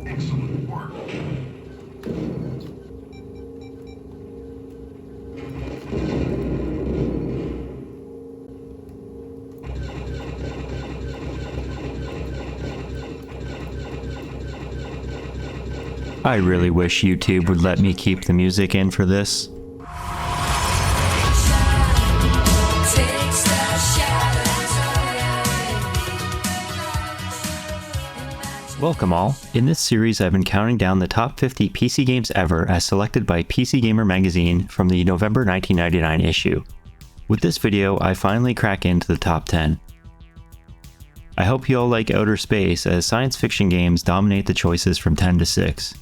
Excellent work. I really wish YouTube would let me keep the music in for this. Welcome all. In this series I've been counting down the top 50 PC games ever as selected by PC Gamer magazine from the November 1999 issue. With this video I finally crack into the top 10. I hope you all like outer space as science fiction games dominate the choices from 10 to 6.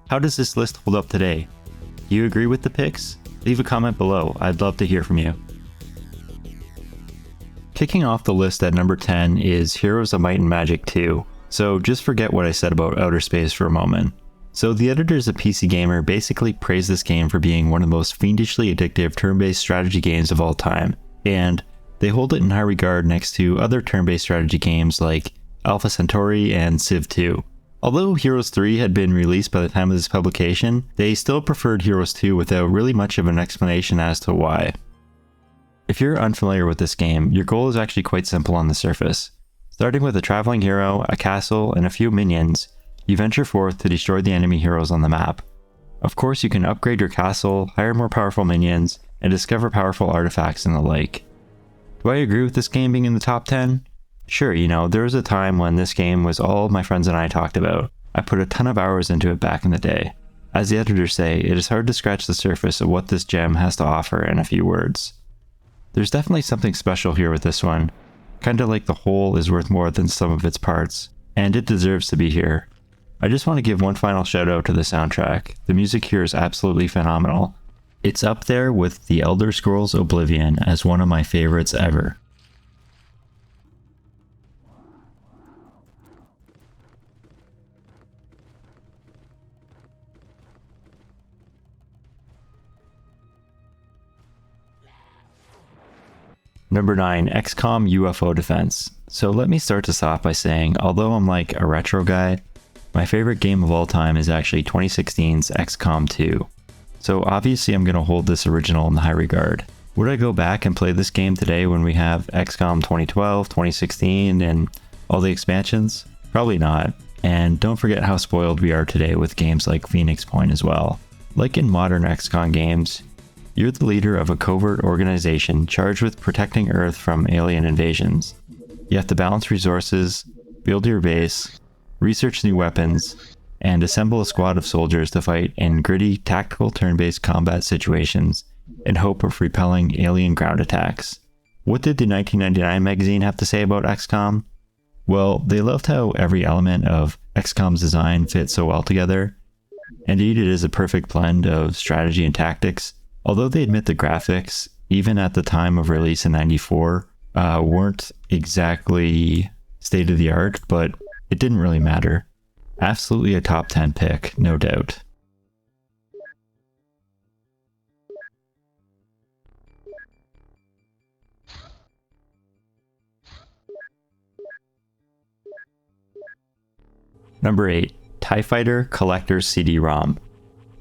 How does this list hold up today? Do you agree with the picks? Leave a comment below, I'd love to hear from you. Kicking off the list at number 10 is Heroes of Might and Magic 2, so just forget what I said about outer space for a moment. So the editors of PC Gamer basically praised this game for being one of the most fiendishly addictive turn-based strategy games of all time, and they hold it in high regard next to other turn-based strategy games like Alpha Centauri and Civ 2. Although Heroes 3 had been released by the time of this publication, they still preferred Heroes 2 without really much of an explanation as to why. If you're unfamiliar with this game, your goal is actually quite simple on the surface. Starting with a traveling hero, a castle, and a few minions, you venture forth to destroy the enemy heroes on the map. Of course, you can upgrade your castle, hire more powerful minions, and discover powerful artifacts and the like. Do I agree with this game being in the top 10? Sure, there was a time when this game was all my friends and I talked about. I put a ton of hours into it back in the day. As the editors say, it is hard to scratch the surface of what this gem has to offer in a few words. There's definitely something special here with this one, kinda like the whole is worth more than some of its parts, and it deserves to be here. I just want to give one final shout out to the soundtrack. The music here is absolutely phenomenal. It's up there with The Elder Scrolls Oblivion as one of my favorites ever. Number 9, XCOM UFO Defense. So let me start this off by saying, although I'm like a retro guy, my favorite game of all time is actually 2016's XCOM 2. So obviously I'm going to hold this original in high regard. Would I go back and play this game today when we have XCOM 2012, 2016, and all the expansions? Probably not. And don't forget how spoiled we are today with games like Phoenix Point as well. Like in modern XCOM games, you're the leader of a covert organization charged with protecting Earth from alien invasions. You have to balance resources, build your base, research new weapons, and assemble a squad of soldiers to fight in gritty, tactical turn-based combat situations in hope of repelling alien ground attacks. What did the 1999 magazine have to say about XCOM? Well, they loved how every element of XCOM's design fit so well together. Indeed, it is a perfect blend of strategy and tactics. Although they admit the graphics, even at the time of release in '94, weren't exactly state of the art, but it didn't really matter. Absolutely a top 10 pick, no doubt. Number 8, TIE Fighter Collector's CD-ROM.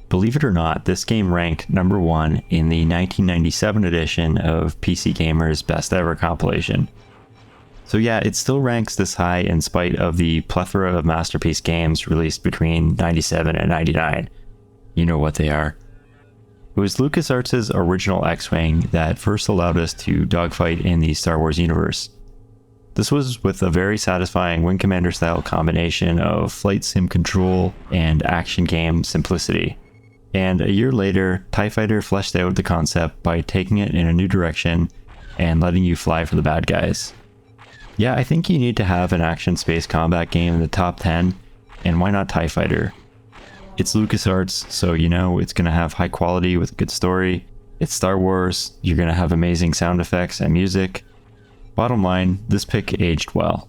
Believe it or not, this game ranked number 1 in the 1997 edition of PC Gamer's Best Ever compilation. So yeah, it still ranks this high in spite of the plethora of masterpiece games released between 97 and 99. You know what they are. It was LucasArts' original X-Wing that first allowed us to dogfight in the Star Wars universe. This was with a very satisfying Wing Commander style combination of flight sim control and action game simplicity. And a year later, TIE Fighter fleshed out the concept by taking it in a new direction and letting you fly for the bad guys. Yeah, I think you need to have an action space combat game in the top 10, and why not TIE Fighter? It's LucasArts, so it's going to have high quality with a good story. It's Star Wars, you're going to have amazing sound effects and music. Bottom line, this pick aged well.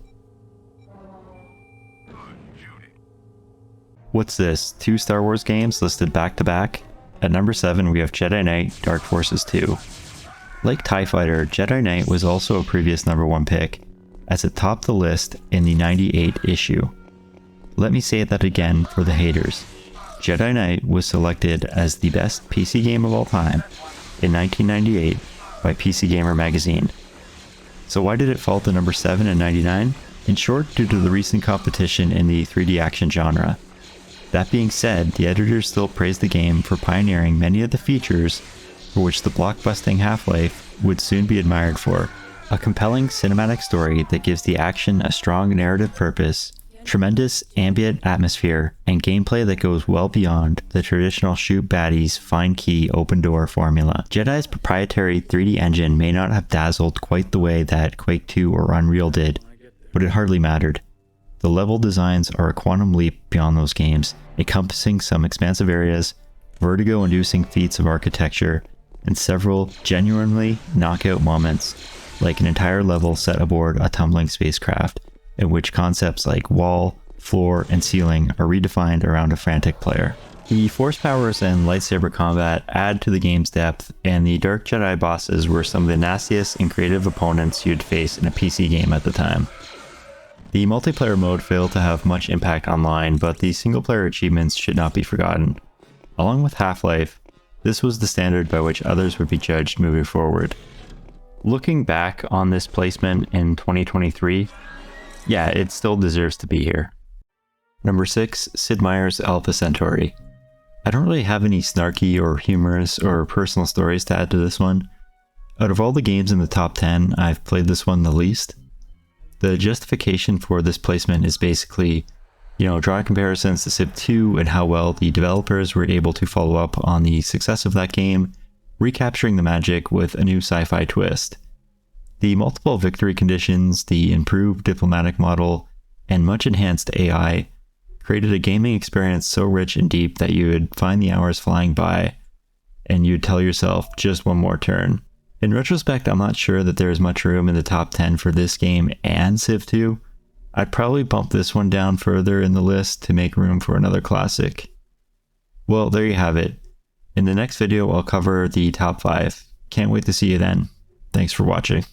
What's this? 2 Star Wars games listed back to back? At number 7 we have Jedi Knight Dark Forces 2. Like TIE Fighter, Jedi Knight was also a previous number 1 pick, as it topped the list in the '98 issue. Let me say that again for the haters. Jedi Knight was selected as the best PC game of all time in 1998 by PC Gamer magazine. So why did it fall to number 7 in 99? In short, due to the recent competition in the 3D action genre. That being said, the editors still praised the game for pioneering many of the features for which the blockbusting Half-Life would soon be admired for. A compelling cinematic story that gives the action a strong narrative purpose, tremendous ambient atmosphere, and gameplay that goes well beyond the traditional shoot baddies, find key, open door formula. Jedi's proprietary 3D engine may not have dazzled quite the way that Quake 2 or Unreal did, but it hardly mattered. The level designs are a quantum leap beyond those games, encompassing some expansive areas, vertigo-inducing feats of architecture, and several genuinely knockout moments, like an entire level set aboard a tumbling spacecraft, in which concepts like wall, floor, and ceiling are redefined around a frantic player. The force powers and lightsaber combat add to the game's depth, and the Dark Jedi bosses were some of the nastiest and creative opponents you'd face in a PC game at the time. The multiplayer mode failed to have much impact online, but the single-player achievements should not be forgotten. Along with Half-Life, this was the standard by which others would be judged moving forward. Looking back on this placement in 2023, yeah, it still deserves to be here. Number 6, Sid Meier's Alpha Centauri. I don't really have any snarky or humorous or personal stories to add to this one. Out of all the games in the top 10, I've played this one the least. The justification for this placement is basically, drawing comparisons to Civ 2 and how well the developers were able to follow up on the success of that game, recapturing the magic with a new sci-fi twist. The multiple victory conditions, the improved diplomatic model, and much enhanced AI created a gaming experience so rich and deep that you would find the hours flying by, and you'd tell yourself, just one more turn. In retrospect, I'm not sure that there is much room in the top 10 for this game and Civ 2. I'd probably bump this one down further in the list to make room for another classic. Well, there you have it. In the next video, I'll cover the top 5. Can't wait to see you then. Thanks for watching.